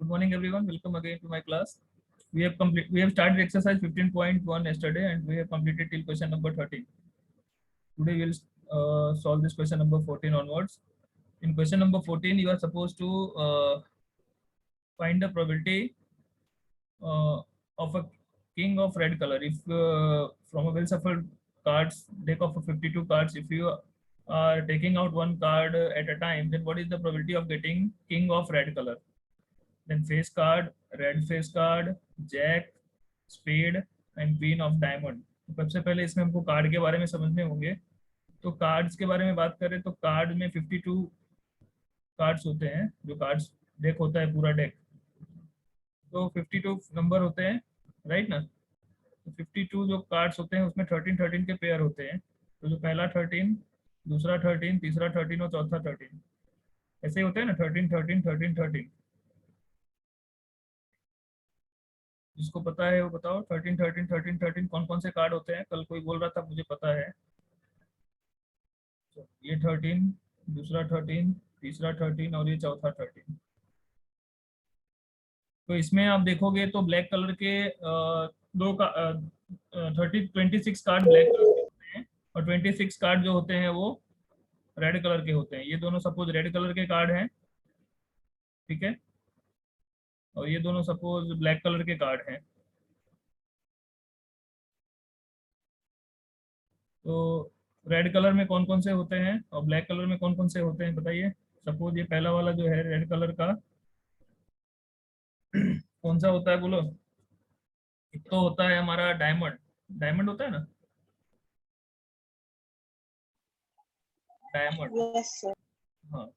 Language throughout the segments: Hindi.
Good morning, everyone. Welcome again to my class. We have started exercise 15.1 yesterday, and we have completed till question number 13. Today we'll solve this question number 14 onwards. In question number 14, you are supposed to find the probability of a king of red color. If from a well shuffled cards deck of 52 cards, if you are taking out one card at a time, then what is the probability of getting king of red color? Then face card, red face card, jack, spade and queen of diamond. सबसे पहले इसमें हमको कार्ड के बारे में समझने होंगे। तो कार्ड्स के बारे में बात करें तो कार्ड में 52 कार्ड्स होते हैं। जो कार्ड्स डेक होता है पूरा डेक, तो 52 नंबर होते हैं, राइट ना। तो 52 जो कार्ड्स होते हैं उसमें 13 के पेयर होते हैं। तो जो पहला 13, दूसरा 13, तीसरा 13 और चौथा 13 ऐसे ही होते हैं ना, 13 13 13 13। जिसको पता है वो बताओ, 13 कौन कौन से कार्ड होते हैं? कल कोई बोल रहा था मुझे पता है। तो ये 13, दूसरा 13, तीसरा 13 और ये चौथा 13। तो इसमें आप देखोगे तो ब्लैक कलर के दो का 26 कार्ड ब्लैक कलर के होते हैं, और 26 कार्ड जो होते हैं वो रेड कलर के होते हैं। ये दोनों सपोज रेड कलर के कार्ड हैं, ठीक है, और ये दोनों सपोज ब्लैक कलर के कार्ड हैं। तो रेड कलर में कौन कौन से होते हैं और ब्लैक कलर में कौन कौन से होते हैं बताइए। सपोज ये पहला वाला जो है रेड कलर का कौन सा होता है बोलो। एक तो होता है हमारा डायमंड। डायमंड होता है ना, डायमंड। Yes sir. हाँ,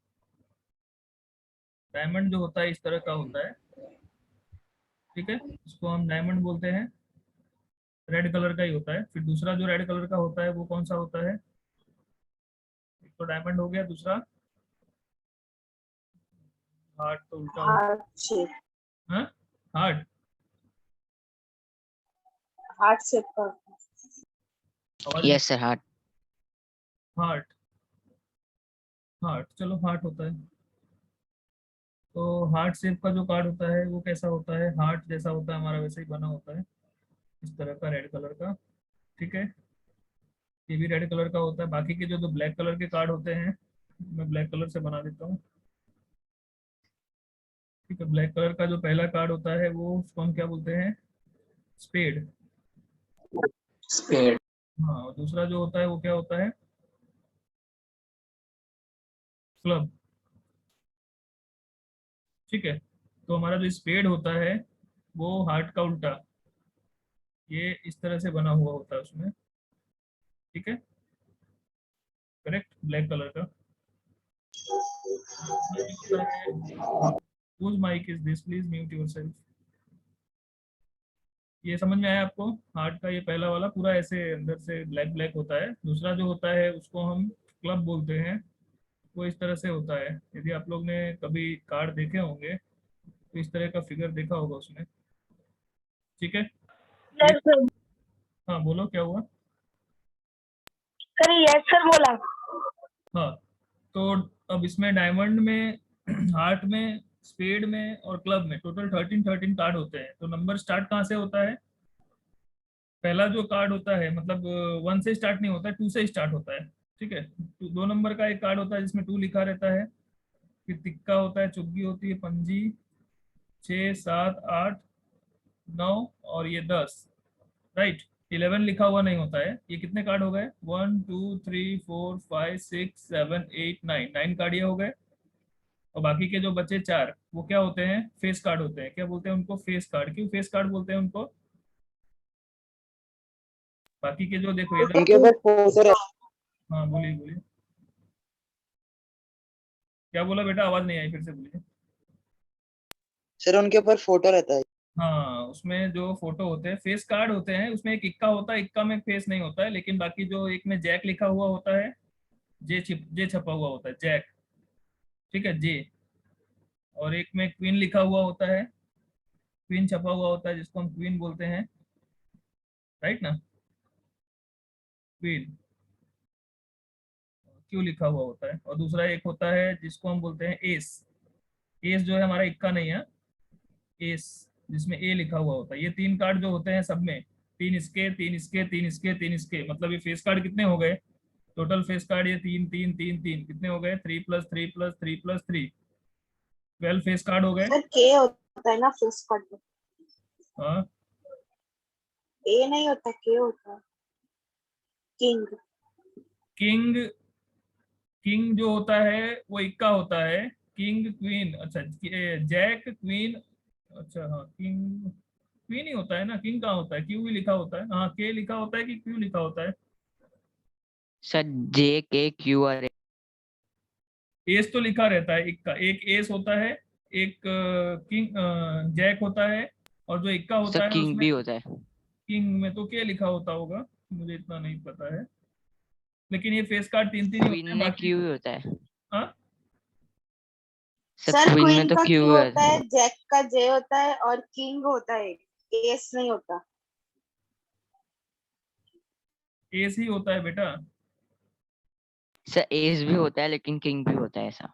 डायमंड जो होता है इस तरह का होता है, ठीक है, इसको हम डायमंड बोलते हैं। रेड कलर का ही होता है। फिर दूसरा जो रेड कलर का होता है वो कौन सा होता है? एक तो डायमंड हो गया, दूसरा हार्ट तो उल्टा हो। Heart shape. हाँ, हार्ट। हार्ट शेप का। Yes sir, heart. Heart, heart, चलो हार्ट होता है। तो हार्ट शेप का जो कार्ड होता है वो कैसा होता है? हार्ट जैसा होता है हमारा, वैसे ही बना होता है इस तरह का, रेड कलर का, ठीक है। ये भी रेड कलर का होता है। बाकी के जो दो ब्लैक कलर के कार्ड होते हैं, मैं ब्लैक कलर से बना देता हूँ, ठीक है। ब्लैक कलर का जो पहला कार्ड होता है वो उसको हम क्या बोलते हैं? स्पेड। स्पेड। हाँ, और दूसरा जो होता है वो क्या होता है? क्लब, ठीक है। तो हमारा जो स्पेड होता है वो हार्ट का उल्टा, ये इस तरह से बना हुआ होता है उसमें, ठीक है, करेक्ट, ब्लैक कलर का। दूसरा जो होता है, whose mic is this, please mute yourself। ये समझ में आया आपको? हार्ट का ये पहला वाला पूरा ऐसे अंदर से ब्लैक ब्लैक होता है। दूसरा जो होता है उसको हम क्लब बोलते हैं। वो इस तरह से होता है। यदि आप लोग ने कभी कार्ड देखे होंगे तो इस तरह का फिगर देखा होगा उसमें, ठीक है। ये, यस सर। हाँ बोलो क्या हुआ? सर यस सर बोला। हाँ, तो अब इसमें डायमंड में, हार्ट में, स्पेड में और क्लब में टोटल 13 कार्ड होते हैं। तो नंबर स्टार्ट कहाँ से होता है? पहला जो कार्ड होता है मतलब 1 से स्टार्ट नहीं होता है, 2 से स्टार्ट होता है, ठीक है। 2 नंबर का एक कार्ड होता है जिसमें 2 लिखा रहता है। फिर तिक्का होता है, चुग्गी होती है, पंजी, 6 7 8 9 और ये 10, राइट। 11 लिखा हुआ नहीं होता है। ये कितने कार्ड हो गए? 1 2 3 4 5 6 7 8 9, 9 कार्ड ये हो गए। और बाकी के जो बचे 4 वो क्या होते हैं? फेस कार्ड होते हैं। क्या बोलते हैं उनको? Face card. क्यों फेस कार्ड बोलते हैं उनको? बाकी के जो देखो इधर, उनके ऊपर फोटो रहता हाँ बोलिए बोलिए, क्या बोला बेटा? आवाज नहीं आई, फिर से बोलिए। सर, उनके ऊपर फोटो रहता है। हाँ, उसमें जो फोटो होते हैं फेस कार्ड होते हैं। उसमें एक इक्का होता है, इक्का में फेस नहीं होता है, लेकिन बाकी जो एक में जैक लिखा हुआ होता है, जे छपा हुआ होता है, जैक, ठीक है, जे। और एक में क्वीन लिखा हुआ होता है, क्वीन छपा हुआ होता है जिसको हम क्वीन बोलते हैं, राइट ना, क्वीन, क्यू लिखा हुआ होता है। और दूसरा एक होता है जिसको हम बोलते हैं एस। एस जो है हमारा इक्का नहीं है, एस, जिसमें ए लिखा हुआ होता है। ये 3 कार्ड जो होते हैं सब में, 3 इसके, 3 इसके, 3 इसके, 3 इसके, मतलब ये फेस कार्ड कितने हो गए टोटल? फेस कार्ड ये 3 3 3 3 कितने हो गए? 3 + 3 + 3 + 3, 12 फेस कार्ड हो गए। सर के होता है ना फेस कार्ड में, हाँ, ए नहीं होता, के होता है। किंग। किंग, किंग जो होता है वो इक्का होता है। किंग क्वीन, अच्छा जैक क्वीन, अच्छा हाँ किंग क्वीन ही होता है ना, किंग कहाँ होता है? क्यू ही लिखा होता है। हाँ के लिखा होता है कि क्यू लिखा होता है? Sir JKQR। एस तो लिखा रहता है इक्का, एक एस होता है, एक किंग जैक होता है, और जो इक्का सर होता है किंग उसमें, भी होता है। किंग में तो के लिखा होता होगा, मुझे इतना नहीं पता है। लेकिन ये फेस कार्ड 3 3 ही होते क्वीन हैं में बाकी। क्यू होता है। हाँ, सर सर क्वीन में क्वीन तो का क्यू क्यू होता है। है, जैक का जे होता है, और किंग होता है, एस नहीं होता। एस ही होता है बेटा। सर एस भी होता है लेकिन किंग भी होता है ऐसा।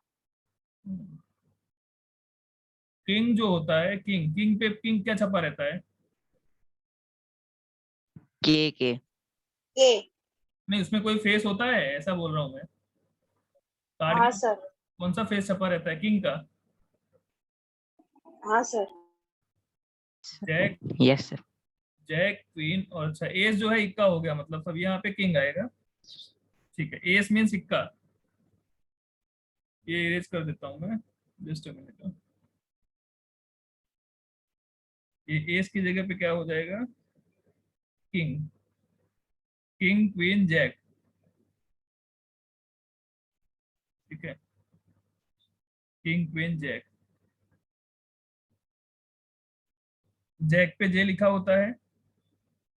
किंग जो होता है, किंग, किंग पे किंग क्या छपा रहता है? के। के। नहीं, उसमें कोई फेस होता है ऐसा बोल रहा हूँ मैं, कार्ड हाँ के सर। कौन सा फेस छपा रहता है किंग का? हाँ sir. Jack, yes sir. Jack queen, और अच्छा एस जो है इक्का हो गया, मतलब सब यहाँ पे किंग आएगा। ठीक है, एस मीन इक्का। ये इरेज कर देता हूँ मैं, जस्ट अ मिनट। ये एस की जगह पे क्या हो जाएगा? King, king queen jack. ठीक है, किंग क्वीन जैक। जैक पे जे लिखा होता है,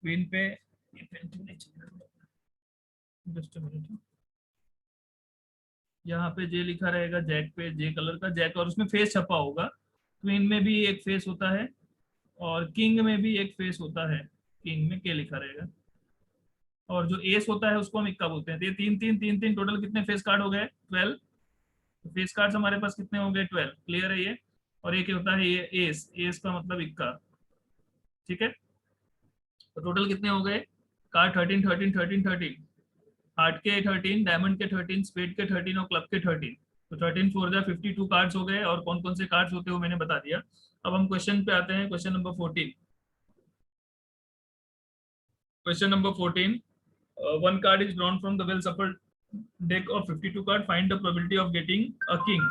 क्वीन पे, ये पेन क्यों नहीं चल रहा है? Just a minute. यहाँ पे जे लिखा रहेगा, जैक पे जे कलर का जैक, और उसमें फेस छपा होगा। क्वीन में भी एक फेस होता है, और किंग में भी एक फेस होता है, किंग में के लिखा रहेगा। और जो एस होता है उसको हम इक्का बोलते हैं। तो ये 3 3 3 3 टोटल कितने फेस कार्ड हो गए? 12। तो फेस कार्ड हमारे पास कितने हो गए? 12। क्लियर है ये? और एक होता है ये एस, एस का मतलब इक्का। ठीक है, तो टोटल कितने हो गए कार्ड? 13 13 13 13। हार्ट के 13, डायमंड के 13, स्पेड के 13 और क्लब के 13। तो 13 4 जा 52 कार्ड्स हो गए, और कौन कौन से कार्ड्स होते हैं वो मैंने बता दिया। अब हम क्वेश्चन पे आते हैं, question number 14। Question number 14, one card is drawn from the well shuffled deck of 52 card, find the probability of getting a king।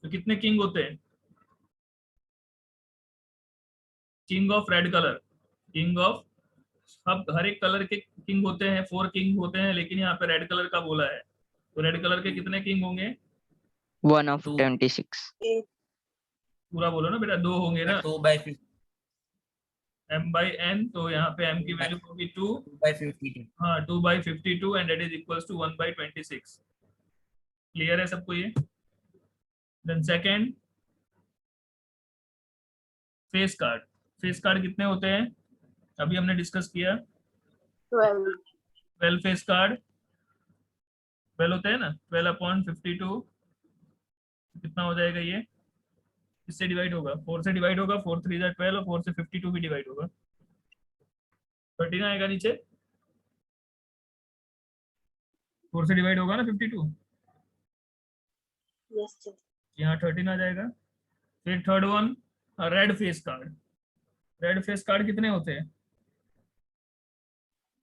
तो कितने किंग होते हैं? King of red colour, king of, अब हर एक कलर के किंग होते हैं, 4 किंग होते हैं, लेकिन यहाँ पे रेड कलर का बोला है, तो रेड कलर के कितने किंग होंगे? 1 of 26। ए। पूरा बोलो ना बेटा, 2 होंगे ना। 2/50 m/n, तो यहाँ पे m की वैल्यू होगी 2। 2/52। हाँ 2/52, and that is equals to 1/26। Clear है सबको ये? Then second, face card. Face card कितने होते हैं अभी हमने डिस्कस किया? 12। 12 फेस कार्ड, 12 होते हैं ना, 12/52 कितना हो जाएगा ये? इससे डिवाइड होगा, 4 से डिवाइड होगा, 4 3 जा 12, और 4 से 52 भी डिवाइड होगा, 13 आएगा नीचे। 4 से डिवाइड होगा ना 52, यस सर। यहाँ 13 आ जाएगा। फिर third one, red face card. Red face card कितने होते हैं?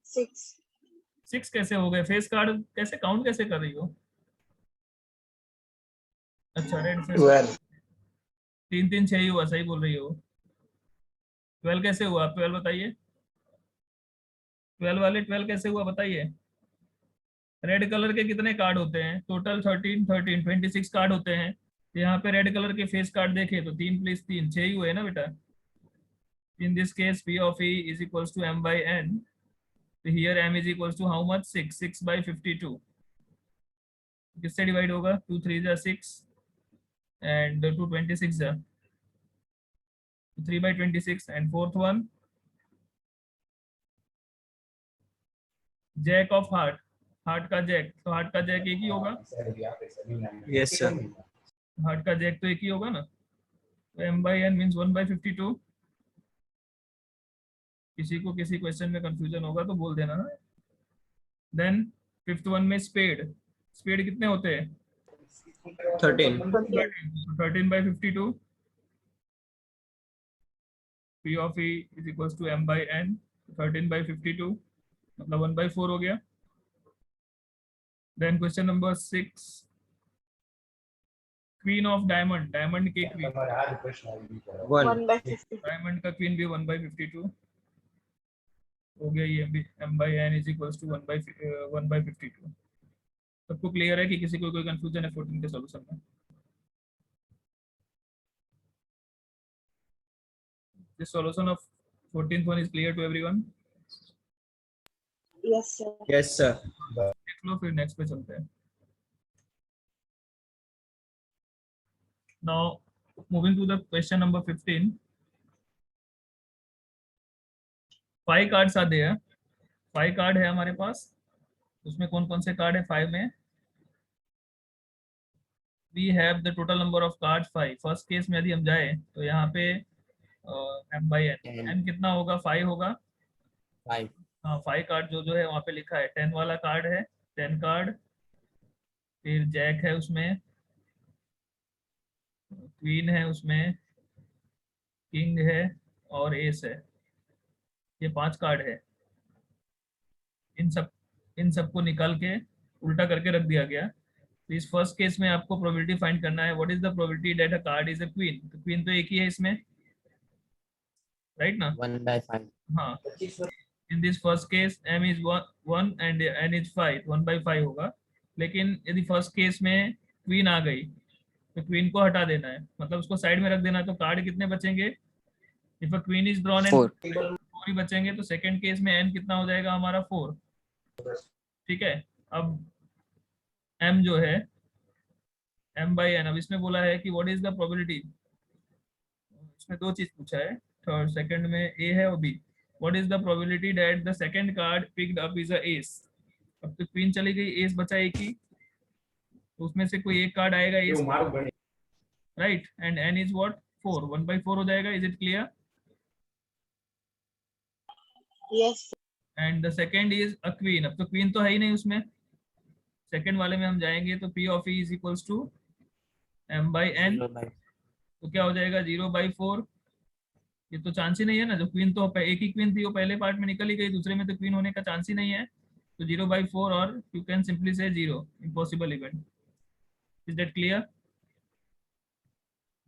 6। 6 कैसे हो गए? फेस कार्ड कैसे काउंट कैसे कर रही हो? अच्छा रेड फेस, 3 3 6 ही हुआ, सही बोल रही हो। 12 कैसे हुआ? आप 12 बताइए, 12 वाले 12 कैसे हुआ बताइए? रेड कलर के कितने कार्ड होते हैं टोटल? 13 13 26 कार्ड होते हैं। तो यहाँ पे रेड कलर के फेस कार्ड देखे तो 3 + 3 6 ही हुए ना बेटा। इन this case P of E is equals to m/n। तो here m is equals to how much? 6, 6/52। किससे डिवाइड होगा? 2 3 जा 6, एंड 2 26 जा 3/26। And fourth one, jack of heart, heart का जैक, तो हार्ट का जैक एक ही होगा, यस सर। हार्ट का जैक तो एक ही होगा ना। तो m by n मीन्स 1/52। किसी को किसी क्वेश्चन में कंफ्यूजन होगा तो बोल देना। देन फिफ्थ वन में स्पेड, स्पेड कितने होते हैं? 13. 13/52। P of E is equals to m by n, 13/52 मतलब 1/4 हो गया। Then question number 6, queen of diamond, diamond के क्वीन, 1. 1/50. डायमंड का क्वीन भी 1/52 हो गया। ये भी m by n is equals to 1/52। सबको क्लियर है कि किसी को कोई कंफ्यूजन है 14 के सॉल्यूशन में? This solution of 14th one is clear to everyone? Yes, sir. Yes, sir. देख लो फिर नेक्स्ट पे चलते हैं। Now moving to the question number 15. 5 cards are there. 5 card है हमारे पास। उसमें कौन कौन से कार्ड है 5 में? We have the total number of cards 5। First case में यदि हम जाए तो यहाँ पे m by n, n कितना होगा? 5 होगा। 5. हाँ 5 कार्ड जो है वहाँ पे लिखा है। 10 वाला कार्ड है, 10 कार्ड। फिर जैक है उसमें, क्वीन है उसमें, किंग है और एस है। ये 5 कार्ड है। इन सबको निकाल के उल्टा करके रख दिया गया। तो इस फर्स्ट केस में आपको प्रोबेबिलिटी फाइंड करना है। What is the probability that a card is a queen? तो क्वीन तो एक ही है इसमें, राइट ना? 1/5. हाँ, in this first case m is 1 and n is 5, 1/5 होगा। लेकिन यदि फर्स्ट केस में क्वीन आ गई तो क्वीन को हटा देना है, मतलब उसको साइड में रख देना है। तो कार्ड कितने बचेंगे? If a queen is drawn and 4। 4 ही बचेंगे। तो सेकंड केस में n कितना हो जाएगा हमारा? 4। ठीक है। अब m जो है m by n, अब इसमें बोला है कि व्हाट इज द प्रोबेबिलिटी। इसमें दो चीज पूछा है, थर्ड सेकंड में a है और b। What is the probability that the second card picked up is a S. अब तो क्वीन चली गई, एस बचा एक ही, तो उसमें से कोई एक कार्ड आएगा S, right? And n is what? 4, 1/4 हो जाएगा। Is it clear? Yes, sir. And the second is a queen. अब तो क्वीन तो है ही नहीं उसमें। सेकंड वाले में हम जाएंगे तो p of e is equals to m by n, तो क्या हो जाएगा? 0/4। ये तो चांस ही नहीं है ना, जो क्वीन तो एक ही क्वीन थी वो पहले पार्ट में निकल ही गई, दूसरे में तो क्वीन होने का चांस ही नहीं है। तो 0/4 और यू कैन सिंपली से 0, impossible event. Is that clear?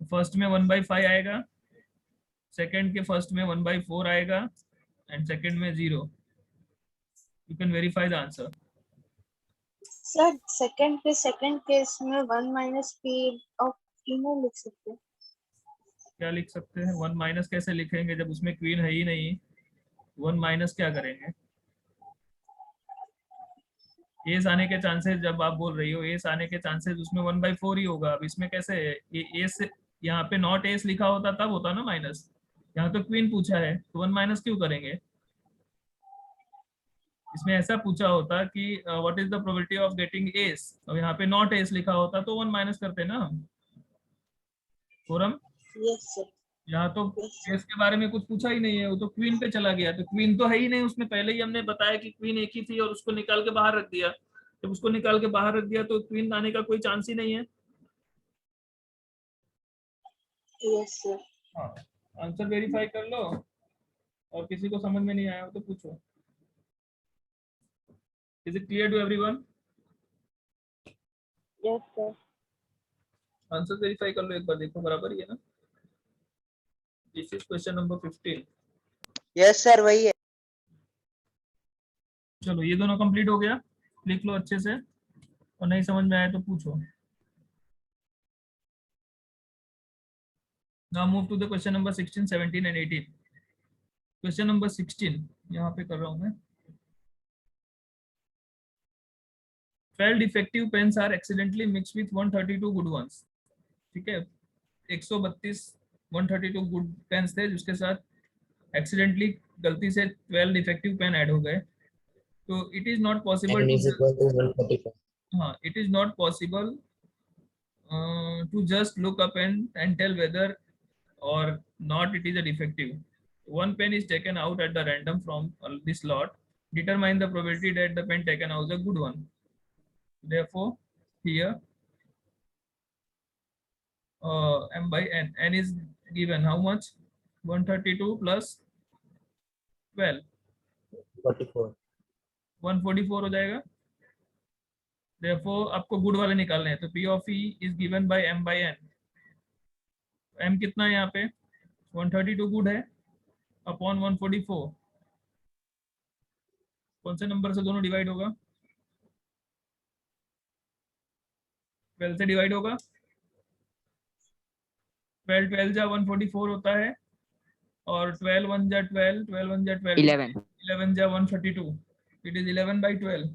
First में 1/5 आएगा, सेकंड के फर्स्ट में 1/4 आएगा एंड सेकंड में 0। You can verify the answer. Sir, second case में 1 minus p of e में लिख सकते हैं। क्या लिख सकते हैं? 1 माइनस कैसे लिखेंगे जब उसमें क्वीन है ही नहीं? 1 माइनस क्या करेंगे? एस आने के चांसेस, जब आप बोल रही हो एस आने के चांसेस, उसमें 1/4 ही होगा। अब इसमें कैसे है? ये एस यहाँ पे नॉट एस लिखा होता तब होता ना माइनस। यहाँ तो क्वीन पूछा है तो 1 माइनस क्यों करेंगे? इसमें ऐसा पूछा होता कि what is the probability of getting S, और यहाँ पे नॉट एस लिखा होता तो 1 माइनस करते ना हम। Forum, Yes, sir. यहाँ तो Yes, sir. एस के बारे में कुछ पूछा ही नहीं है, वो तो क्वीन पे चला गया। तो क्वीन तो है ही नहीं उसमें, पहले ही हमने बताया कि क्वीन एक ही थी और उसको निकाल के बाहर रख दिया। जब उसको निकाल के बाहर रख दिया तो क्वीन आने का कोई चांस ही नहीं है। Yes, sir. हाँ, आंसर वेरीफाई कर लो और किसी को समझ में नहीं आया हो तो पूछो। Is it clear to everyone? Yes, sir. Answer verify कर लो एक बार, देखो बराबर ही है ना। This is question number 15। Yes sir वही है। चलो ये दोनों कंप्लीट हो गया, लिख लो अच्छे से, और नहीं समझ में आया तो पूछो। Now move to the question number 16, 17 and 18. Question number 16 यहाँ पे कर रहा हूँ मैं। 12 defective pens are accidentally mixed with 132 good ones. ठीक है, 132 132 गुड पेन्स थे जिसके साथ एक्सीडेंटली गलती से 12 डिफेक्टिव पेन ऐड हो गए। तो it is not possible N is equal to 145. हाँ, it is not possible to just look up and tell whether or not it is a defective. One pen is taken out at the random from this lot. Determine the probability that the pen taken out is a good one. Therefore, here m by n is given how much? 132 plus 12, 44. 144 हो जाएगा. Therefore, आपको गुड वाले निकालने हैं, तो P of E is given by m by n. m कितना है यहाँ पे? 132 गुड है अपॉन 144. कौन से नंबर से दोनों डिवाइड होगा? 12 से डिवाइड होगा. 12 जा 144 होता है और 12 1 जा 12, 12 1 जा 12, 11. 11 जा 132. It is 11 by 12.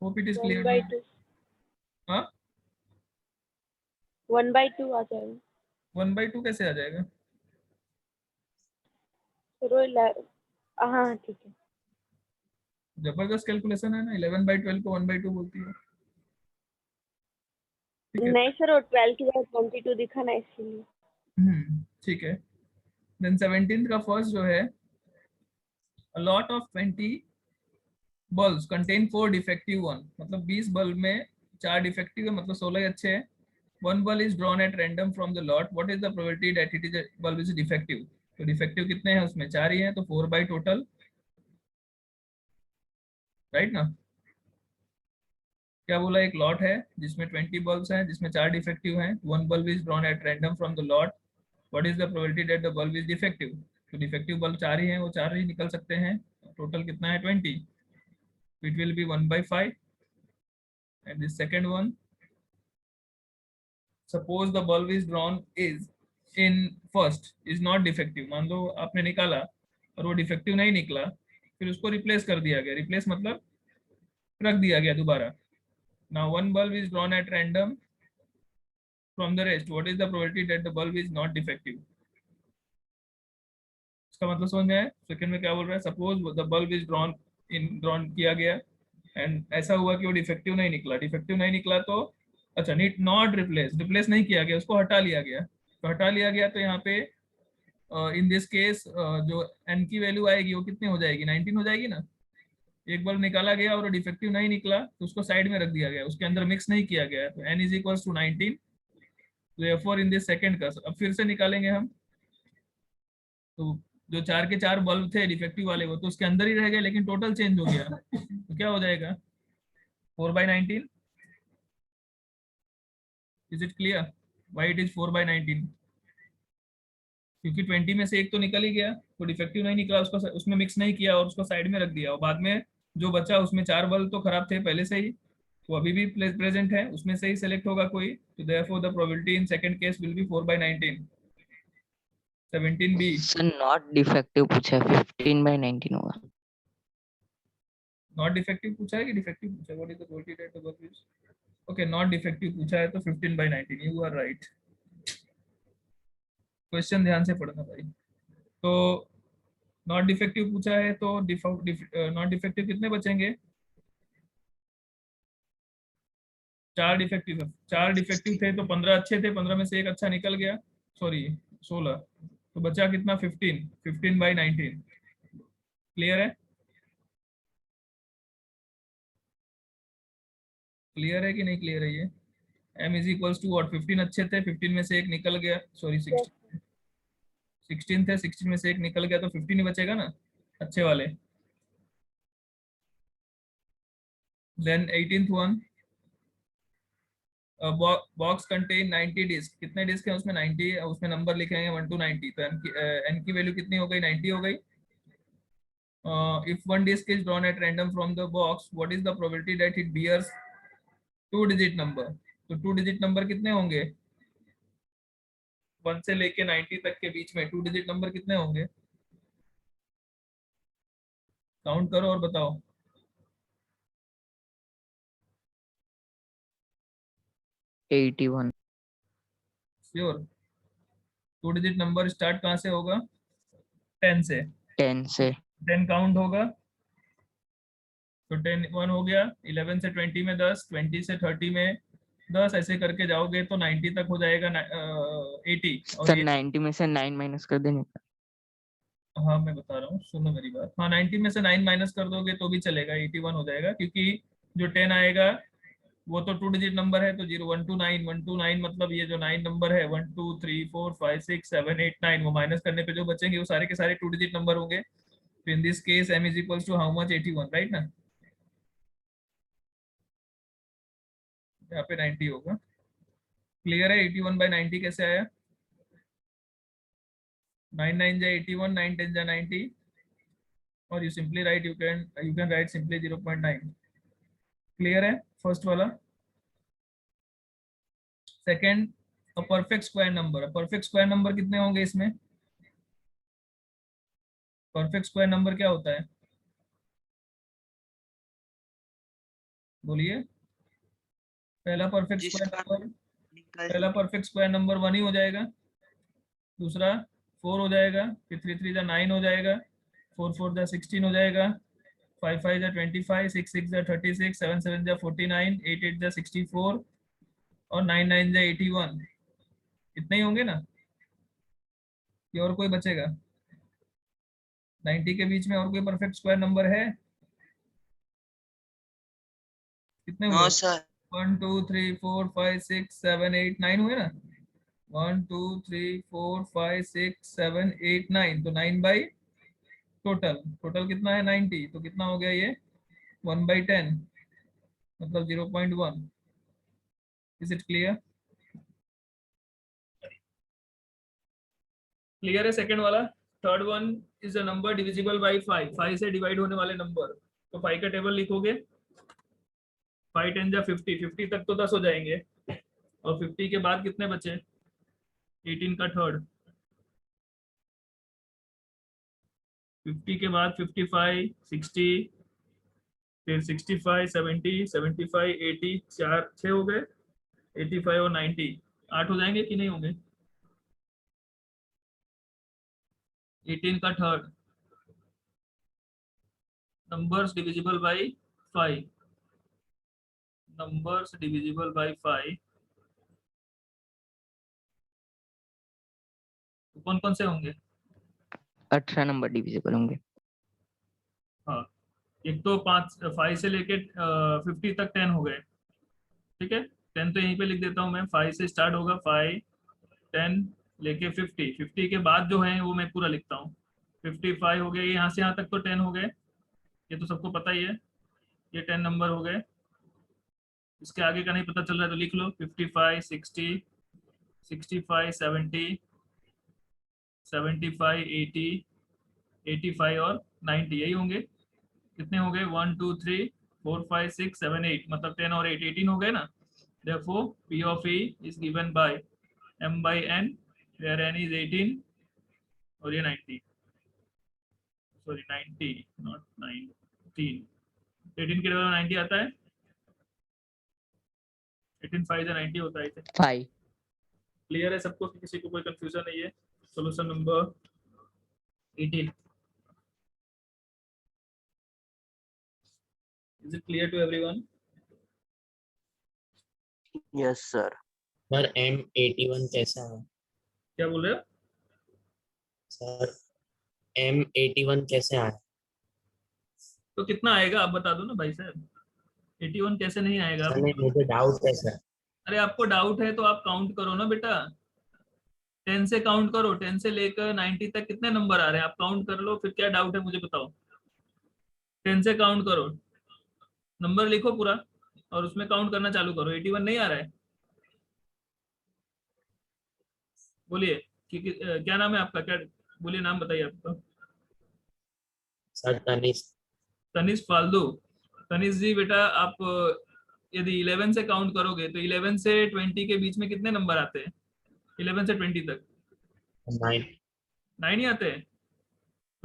Hope it is 1 clear. by 2. हाँ 1 by 2 आ जाएगा. 1 by 2 कैसे आ जाएगा? हाँ ठीक है. जबरदस्त कैलकुलेशन है ना. 11 by 12 को 1 by 2 बोलती है. ठीक है. नहीं सर, वो 12 की जगह 22 दिखा ना इसलिए. ठीक है. देन 17th का फर्स्ट जो है, a lot of 20 bulbs contain 4 defective one. मतलब 20 बल्ब में 4 डिफेक्टिव है, मतलब 16 ही अच्छे हैं. One bulb is drawn at random from the lot. What is the probability that it is a bulb is defective? तो डिफेक्टिव कितने हैं उसमें? 4 ही हैं, तो 4 by टोटल, राइट ना. क्या बोला? एक लॉट है जिसमें 20 बल्ब्स हैं, जिसमें 4 डिफेक्टिव हैं. One bulb is drawn at random from the lot. What is the probability that the bulb is defective? तो डिफेक्टिव बल्ब 4 ही हैं, वो 4 ही निकल सकते हैं. टोटल कितना है? 20. It will be 1 by 5. And this second one, suppose the bulb is drawn is in first is not defective. मान लो आपने निकाला और वो डिफेक्टिव नहीं निकला, फिर उसको रिप्लेस कर दिया गया. रिप्लेस मतलब रख दिया गया दोबारा. Now one bulb is drawn at random from the rest. What is the probability that the bulb is not defective? इसका मतलब समझ में आया? सेकंड में क्या बोल रहा है? Suppose the bulb is drawn किया गया एंड ऐसा हुआ कि वो डिफेक्टिव नहीं निकला. डिफेक्टिव नहीं निकला तो अच्छा, नॉट रिप्लेस नहीं किया गया, उसको हटा लिया गया. तो हटा लिया गया तो यहाँ पे इन दिस केस जो n की वैल्यू आएगी वो कितनी हो जाएगी? 19 हो जाएगी ना. एक बल्ब निकाला गया और डिफेक्टिव नहीं निकला तो उसको साइड में रख दिया गया, उसके अंदर मिक्स नहीं किया गया. तो n is equals to 19. therefore इन दिस सेकंड का अब फिर से निकालेंगे हम. तो जो 4 के 4 बल्ब थे डिफेक्टिव वाले, वो तो उसके अंदर ही रह गए, लेकिन टोटल चेंज हो गया. तो क्या हो जाएगा? 4 by 19. Is it clear why it is 4 by 19? क्योंकि 20 में से एक तो निकल ही गया, तो डिफेक्टिव नहीं निकला, उसको उसमें मिक्स नहीं किया और उसको साइड में रख दिया. और बाद में जो बचा उसमें 4 बल्ब तो खराब थे पहले से ही, वो अभी भी प्रेजेंट है, उसमें से ही सेलेक्ट होगा कोई. तो therefore the probability in second case will be 4 by 19. 17b. Sir not defective पूछा है, 15 by 19 होगा. नॉट डिफेक्टिव पूछा है कि डिफेक्टिव पूछा है? What is the probability that the bulb is okay. Not defective पूछा है तो 15 by 19. You are right. Question ध्यान से पढ़ना भाई. तो नॉट डिफेक्टिव पूछा है तो नॉट डिफेक्टिव कितने बचेंगे? 4 डिफेक्टिव है. 4 डिफेक्टिव थे तो 15 अच्छे थे, 15 में से एक अच्छा निकल गया, सॉरी 16. तो बचा कितना? 15 by 19. क्लियर है? क्लियर है कि नहीं क्लियर है ये? m is equals to what? 15 अच्छे थे, 15 में से एक निकल गया, सॉरी 16 थे, 16 में से एक निकल गया, तो 15 ही बचेगा ना अच्छे वाले. Then 18th one, box contain 90 disc. कितने डिस्क है उसमें? 90 है. उसमें नंबर लिखेंगे 1 to 90. तो n की वैल्यू कितनी हो गई? 90 हो गई. If one disc is drawn at random from the box, what is the probability that it bears 2 digit number? तो 2 डिजिट नंबर कितने होंगे? 1 से लेके 90 तक के बीच में 2 डिजिट नंबर कितने होंगे? काउंट करो और बताओ. $81. श्योर? 2 डिजिट नंबर स्टार्ट कहाँ से होगा? 10 से. 10 से 10 काउंट होगा तो 10 1 हो गया. 11 से 20 में 10, 20 से 30 में 10 ऐसे करके जाओगे तो 90 तक हो जाएगा 80 और सर ये 90 में से 9 माइनस कर देने का। हाँ मैं बता रहा हूँ, सुनो मेरी बात। हाँ 90 में से 9 माइनस कर दोगे तो भी चलेगा, 81 हो जाएगा, क्योंकि जो 10 आएगा वो तो 2 डिजिट नंबर है, तो 0 1 2 9 1 2 9 मतलब ये जो 9 नंबर है 1 2 3 4 5 6 7 8 9, वो माइनस करने पे जो बचेंगे वो सारे के सारे 2 डिजिट नंबर होंगे। तो in this case m is equals to how much, 81, right ना? यहाँ पे 90 होगा। क्लियर है? 81 बाई 90 कैसे आया? 9 9 जा 81, 9 10 जा 90, और you simply write, you can write simply 0.9। Clear है फर्स्ट वाला? Second, a perfect square number. Perfect square number कितने होंगे इसमें? परफेक्ट स्क्वायर नंबर क्या होता है, बोलिए? पहला परफेक्ट स्क्वायर जिसका नंबर, निकल पहला परफेक्ट स्क्वायर नंबर 1 ही हो जाएगा, दूसरा 4 हो जाएगा, फिर 3 3 जा 9 हो जाएगा, 4 4 जा 16 हो जाएगा, 5 5 जा 25, 6 6 जा 36, 7 7 जा 49, 8 8 जा 64, और 9 9 जा 81। इतने ही होंगे ना, कि और कोई बचेगा? 90 के बीच में और कोई परफेक्ट स्क्वायर नंबर है? कितने हुए? नो सर 1 2 3 4 5 6 7 8 9 हुए ना? 1 2 3 4 5 6 7 8 9, तो 9 बाई टोटल, टोटल कितना है 90, तो कितना हो गया ये 1/10, मतलब 0.1। Is it clear? क्लियर है सेकंड वाला? Third one is a number divisible by 5, 5 से डिवाइड होने वाले नंबर। तो 5 का टेबल लिखोगे, 5 10 जा 50, 50 तक तो 10 हो जाएंगे, और 50 के बाद कितने बचे? 18 का थर्ड, 50 के बाद 55 60, फिर 65 70 75 80, 4 6 हो गए, 85 और 90, 8 हो जाएंगे कि नहीं होंगे? 18 का third, numbers divisible by 5, numbers divisible by 5, तो कौन कौन से होंगे? 18 नंबर डिविजिबल होंगे। हाँ, एक तो 5 से लेके 50 तक 10 हो गए, ठीक है? 10 तो यहीं पे लिख देता हूँ मैं, 5 से स्टार्ट होगा, 5 10 लेके 50, 50 के बाद जो है वो मैं पूरा लिखता हूँ। 55 हो गए, यहाँ से यहाँ तक तो 10 हो गए, ये तो सबको पता ही है, ये 10 नंबर हो गए। इसके आगे का नहीं पता चल रहा है तो लिख लो, 55 60 65 70 75 80 85 और 90, यही होंगे। कितने हो गए? 1 2 3 4 5 6 7 8, मतलब 10 और 8 18 हो गए ना। Therefore P of E is given by M by N, where N is 18 और ये 90, सॉरी 90 नॉट 19, 18 के टेबल में 90 आता है, 18 5 या 90 होता है इसे। 5। क्लियर है सबको, किसी को कोई कंफ्यूजन नहीं है? Solution number 18, is it clear to everyone? Yes sir sir M81 कैसा है? क्या बोल रहे हो? सर M81 कैसे आया? तो कितना आएगा आप बता दो ना भाई साहब, 81 कैसे नहीं आएगा सर आप? नहीं, मुझे डाउट है सर। अरे आपको डाउट है तो आप काउंट करो ना बेटा, 10 से काउंट करो, 10 से लेकर 90 तक कितने नंबर आ रहे हैं आप काउंट कर लो, फिर क्या डाउट है मुझे बताओ। 10 से काउंट करो, नंबर लिखो पूरा, और उसमें काउंट करना चालू करो। 81 नहीं आ रहा है? बोलिए क्या नाम है आपका, क्या बोलिए, नाम बताइए आपका। सर तनिष्क। तनिष फाल्दू। तनिष जी बेटा, आप यदि 11 से काउंट करोगे तो 11 से 20 के बीच में कितने नंबर आते हैं? 11 से 20 तक 9। 9 ही आते हैं।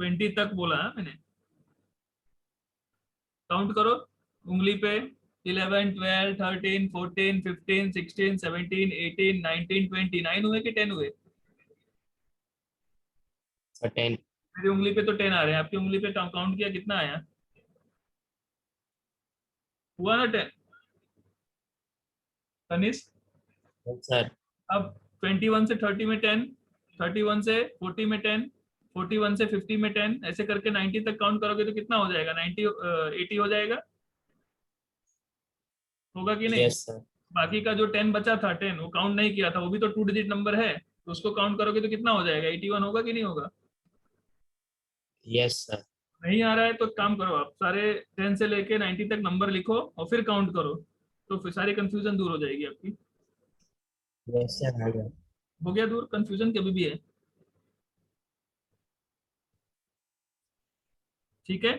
20 तक बोला है मैंने, काउंट करो उंगली पे। 11 12 13 14 15 16 17 18 19 20, 9 हुए कि 10 हुए? सर 10। मेरी उंगली पे तो 10 आ रहे हैं, आपकी उंगली पे काउंट किया कितना आया? हुआ ना 10? तनिष्क, सर अब 21 से 30 में 10, 31 से 40 में 10, 41 से 50 में 10, ऐसे करके 90 तक काउंट करोगे तो कितना हो जाएगा? 90 80 हो जाएगा, होगा कि नहीं? यस सर बाकी का जो 10 बचा था, 10 वो काउंट नहीं किया था, वो भी तो 2 डिजिट नंबर है, तो उसको काउंट करोगे तो कितना हो जाएगा? 81 होगा कि नहीं होगा? यस सर नहीं आ रहा है तो एक काम करो, आप सारे 10 से लेके 90 तक नंबर लिखो और फिर काउंट करो, तो फिर सारी कंफ्यूजन दूर हो जाएगी आपकी। यस सर आ गया हो गया दूर? कंफ्यूजन कभी भी है? ठीक है।